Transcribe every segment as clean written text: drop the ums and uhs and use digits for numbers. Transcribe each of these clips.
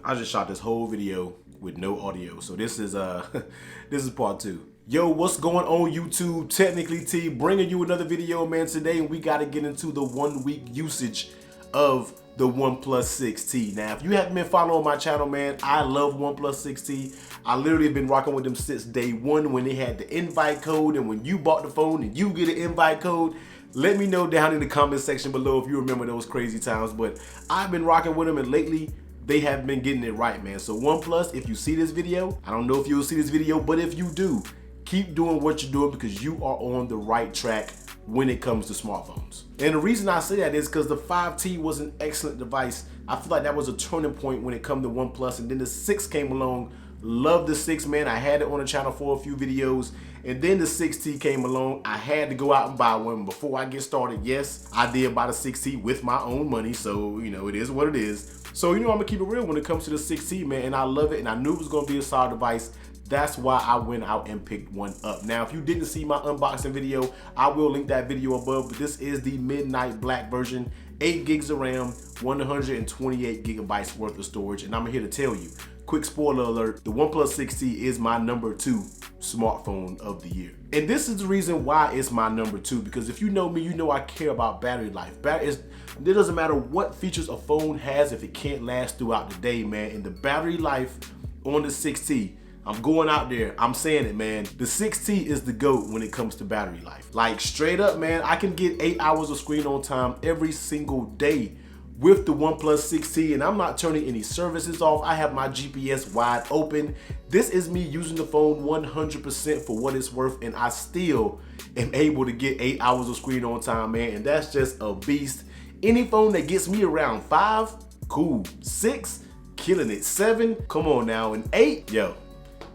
I just shot this whole video with no audio, so this is this is part 2. Yo, what's going on YouTube? Technically T bringing you another video, man. Today we got to get into the 1 week usage of the OnePlus 6T. Now, if you haven't been following my channel, man, I love OnePlus 6T. I literally have been rocking with them since day one when they had the invite code, and when you bought the phone and you get an invite code. Let me know down in the comment section below if you remember those crazy times. But I've been rocking with them, and lately they have been getting it right, man. So OnePlus, if you see this video, I don't know if you'll see this video, but if you do, keep doing what you're doing because you are on the right track when it comes to smartphones. And the reason I say that is because the 5T was an excellent device. I feel like that was a turning point when it come to OnePlus, and then the 6 came along. Love the 6, man. I had it on the channel for a few videos, and then the 6T came along. I had to go out and buy one. Before I get started, yes, I did buy the 6T with my own money, so you know, it is what it is. So you know, I'm gonna keep it real when it comes to the 6T, man, and I love it, and I knew it was gonna be a solid device. That's why I went out and picked one up. Now, if you didn't see my unboxing video, I will link that video above, but this is the midnight black version, 8 gigs of RAM, 128 gigabytes worth of storage, and I'm here to tell you, quick spoiler alert, the OnePlus 6T is my number 2 smartphone of the year. And this is the reason why it's my number 2, because if you know me, you know I care about battery life. It doesn't matter what features a phone has if it can't last throughout the day, man. And the battery life on the 6T, I'm going out there, I'm saying it, man. The 6T is the GOAT when it comes to battery life. Like straight up, man, I can get 8 hours of screen on time every single day with the OnePlus 6T, and I'm not turning any services off. I have my GPS wide open. This is me using the phone 100% for what it's worth, and I still am able to get 8 hours of screen on time, man, and that's just a beast. Any phone that gets me around 5, cool. 6, killing it. 7, come on now, and 8, yo.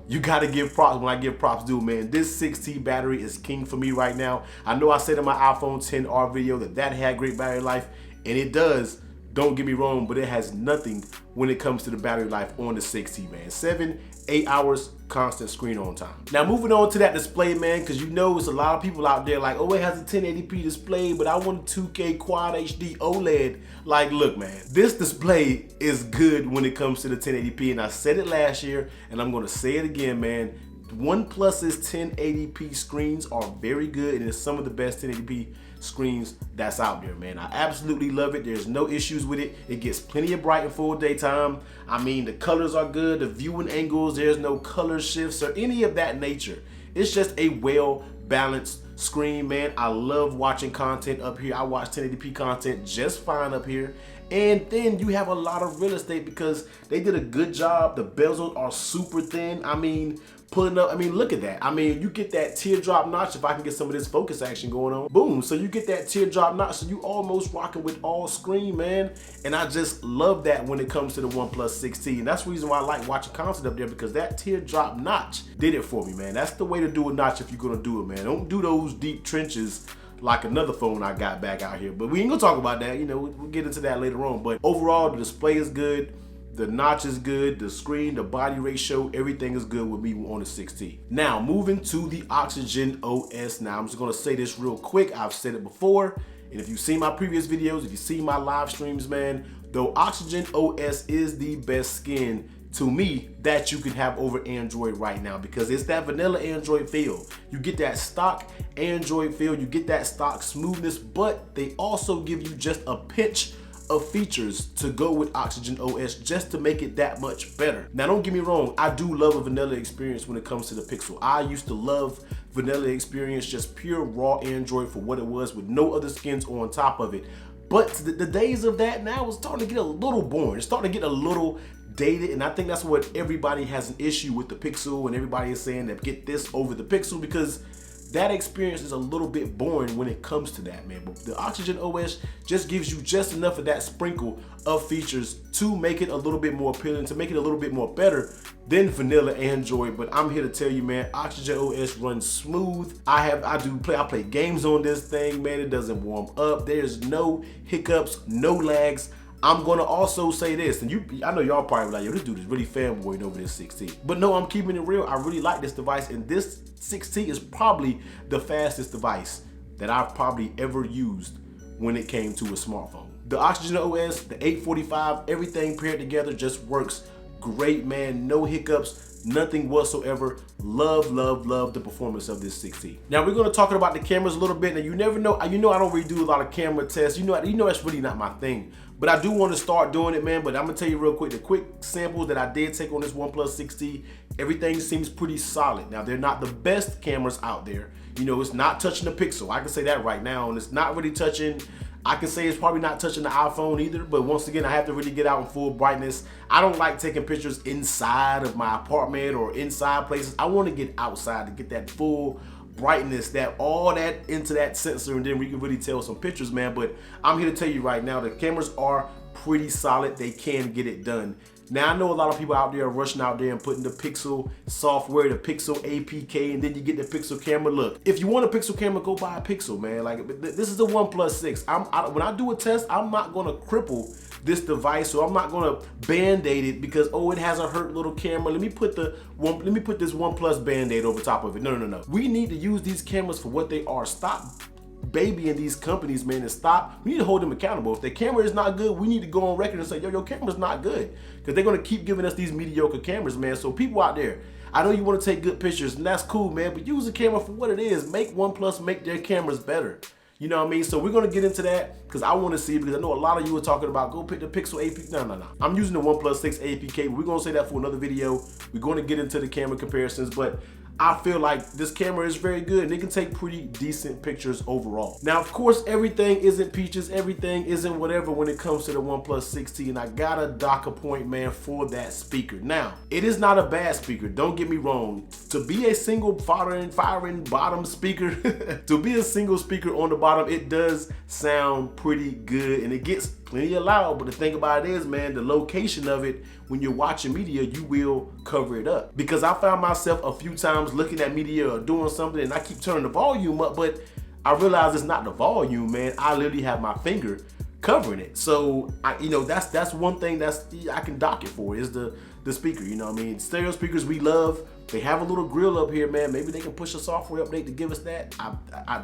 You gotta give props when I give props due, man. This 6T battery is king for me right now. I know I said in my iPhone XR video that had great battery life, and it does. Don't get me wrong, but it has nothing when it comes to the battery life on the 6T, man. 7, 8 hours, constant screen on time. Now moving on to that display, man, because you know it's a lot of people out there like, oh, it has a 1080p display, but I want a 2K Quad HD OLED. Like, look, man, this display is good when it comes to the 1080p, and I said it last year, and I'm gonna say it again, man. OnePlus's 1080p screens are very good, and it's some of the best 1080p screens that's out there, man. I absolutely love it. There's no issues with it. It gets plenty of bright and full daytime. I mean, the colors are good, the viewing angles, there's no color shifts or any of that nature. It's just a well-balanced screen, man. I love watching content up here. I watch 1080p content just fine up here. And then you have a lot of real estate because they did a good job. The bezels are super thin. I mean, pulling up, I mean, look at that. I mean, you get that teardrop notch. If I can get some of this focus action going on, boom. So you get that teardrop notch. So you almost rocking with all screen, man. And I just love that when it comes to the OnePlus 6T. And that's the reason why I like watching content up there, because that teardrop notch did it for me, man. That's the way to do a notch if you're gonna do it, man. Don't do those deep trenches like another phone I got back out here. But we ain't gonna talk about that, you know, we'll get into that later on. But overall, the display is good, the notch is good, the screen, the body ratio, everything is good with me on the 6T. Now, moving to the Oxygen OS. Now, I'm just gonna say this real quick. I've said it before, and if you've seen my previous videos, if you've seen my live streams, man, though Oxygen OS is the best skin to me that you can have over Android right now, because it's that vanilla Android feel. You get that stock Android feel, you get that stock smoothness, but they also give you just a pinch of features to go with Oxygen OS just to make it that much better. Now don't get me wrong, I do love a vanilla experience when it comes to the Pixel. I used to love vanilla experience, just pure raw Android for what it was with no other skins on top of it. But the days of that now is starting to get a little boring. It's starting to get a little dated, and I think that's what everybody has an issue with the Pixel, and everybody is saying that get this over the Pixel, because that experience is a little bit boring when it comes to that, man. But the Oxygen OS just gives you just enough of that sprinkle of features to make it a little bit more appealing, to make it a little bit more better than vanilla Android. But I'm here to tell you, man, Oxygen OS runs smooth. I play games on this thing, man. It doesn't warm up. There's no hiccups, no lags. I'm gonna also say this, and I know y'all probably like, yo, this dude is really fanboying over this 6T. But no, I'm keeping it real. I really like this device, and this 6T is probably the fastest device that I've probably ever used when it came to a smartphone. The Oxygen OS, the 845, everything paired together just works great, man. No hiccups, nothing whatsoever. Love, love, love the performance of this 6T. Now we're gonna talk about the cameras a little bit. Now you never know, I don't really do a lot of camera tests. You know that's really not my thing. But I do want to start doing it, man. But I'm gonna tell you real quick, the quick samples that I did take on this OnePlus 6T, everything seems pretty solid. Now they're not the best cameras out there. You know, it's not touching the Pixel. I can say that right now, and it's not really touching. I can say it's probably not touching the iPhone either, but once again, I have to really get out in full brightness. I don't like taking pictures inside of my apartment or inside places. I want to get outside to get that full brightness, that all that into that sensor, and then we can really tell some pictures, man. But I'm here to tell you right now, the cameras are pretty solid. They can get it done. Now I know a lot of people out there are rushing out there and putting the Pixel software, the Pixel APK, and then you get the Pixel camera. Look, if you want a Pixel camera, go buy a Pixel, man. Like, this is the OnePlus 6. When I do a test, I'm not gonna cripple this device, so I'm not gonna band-aid it because, oh, it has a hurt little camera. Let me put this OnePlus band-aid over top of it. No. We need to use these cameras for what they are. Stop babying these companies, man, and stop. We need to hold them accountable. If their camera is not good, we need to go on record and say, yo, your camera's not good, because they're gonna keep giving us these mediocre cameras, man. So people out there, I know you want to take good pictures, and that's cool, man, but use the camera for what it is. Make OnePlus make their cameras better. You know what I mean? So we're gonna get into that because I want to see it, because I know a lot of you are talking about go pick the Pixel APK. No. I'm using the OnePlus 6 APK, but we're gonna say that for another video. We're gonna get into the camera comparisons, but I feel like this camera is very good and it can take pretty decent pictures overall. Now, of course, everything isn't peaches, everything isn't whatever when it comes to the OnePlus 6T, and I got a dock a point, man, for that speaker. Now, it is not a bad speaker, don't get me wrong. To be a single firing bottom speaker, to be a single speaker on the bottom, it does sound pretty good and it gets plenty of loud, but the thing about it is, man, the location of it, when you're watching media, you will cover it up. Because I found myself a few times looking at media or doing something and I keep turning the volume up, but I realize it's not the volume, man. I literally have my finger covering it. So that's one thing I can dock it for, is the speaker. You know what I mean? Stereo speakers we love. They have a little grill up here, man. Maybe they can push a software update to give us that.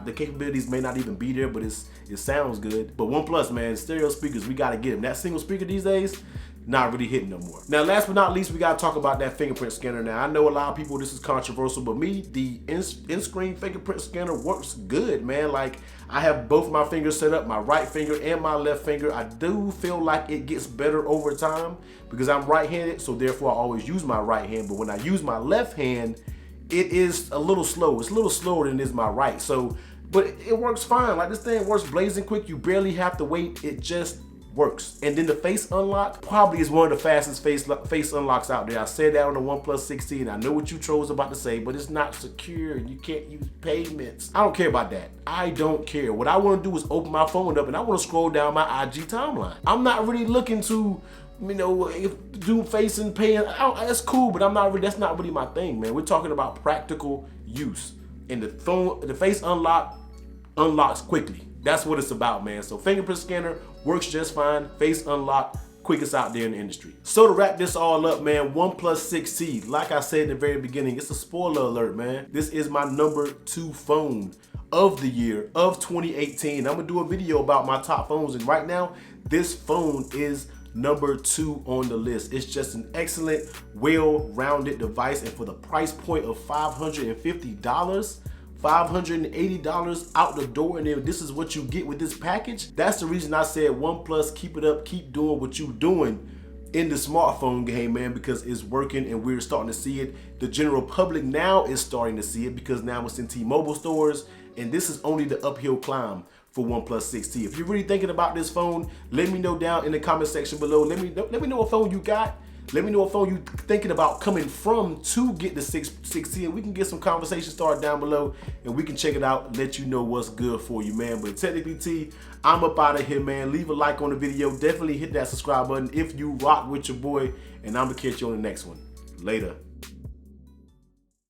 The capabilities may not even be there, but it sounds good. But OnePlus, man, stereo speakers, we gotta get them. That single speaker these days, not really hitting no more. Now, last but not least, we gotta talk about that fingerprint scanner. Now, I know a lot of people, this is controversial, but me, the in-screen fingerprint scanner works good, man. Like, I have both my fingers set up, my right finger and my left finger. I do feel like it gets better over time because I'm right-handed, so therefore I always use my right hand. But when I use my left hand, it is a little slow. It's a little slower than it is my right. So, but it works fine. Like, this thing works blazing quick. You barely have to wait. It just works. And then the face unlock probably is one of the fastest face unlocks out there. I said that on the OnePlus 6T, and I know what you trolls about to say, but it's not secure. You can't use payments. I don't care about that. I don't care. What I want to do is open my phone up and I want to scroll down my IG timeline. I'm not really looking to, do face and pay. That's cool, but that's not really my thing, man. We're talking about practical use. And the face unlocks quickly. That's what it's about, man. So fingerprint scanner works just fine. Face unlock, quickest out there in the industry. So to wrap this all up, man, OnePlus 6T, like I said in the very beginning, it's a spoiler alert, man. This is my #2 phone of the year of 2018. I'm gonna do a video about my top phones, and right now, this phone is #2 on the list. It's just an excellent, well-rounded device, and for the price point of $550, $580 out the door, and then this is what you get with this package. That's the reason I said OnePlus, keep it up, keep doing what you're doing in the smartphone game, man, because it's working and we're starting to see it. The general public now is starting to see it because now it's in T-Mobile stores, and this is only the uphill climb for OnePlus 6T. If you're really thinking about this phone, let me know down in the comment section below. Let me know what phone you got. Let me know what phone you thinking about coming from to get the 6T, and we can get some conversation started down below, and we can check it out, let you know what's good for you, man. But technically, T, I'm up out of here, man. Leave a like on the video. Definitely hit that subscribe button if you rock with your boy, and I'm gonna catch you on the next one. Later.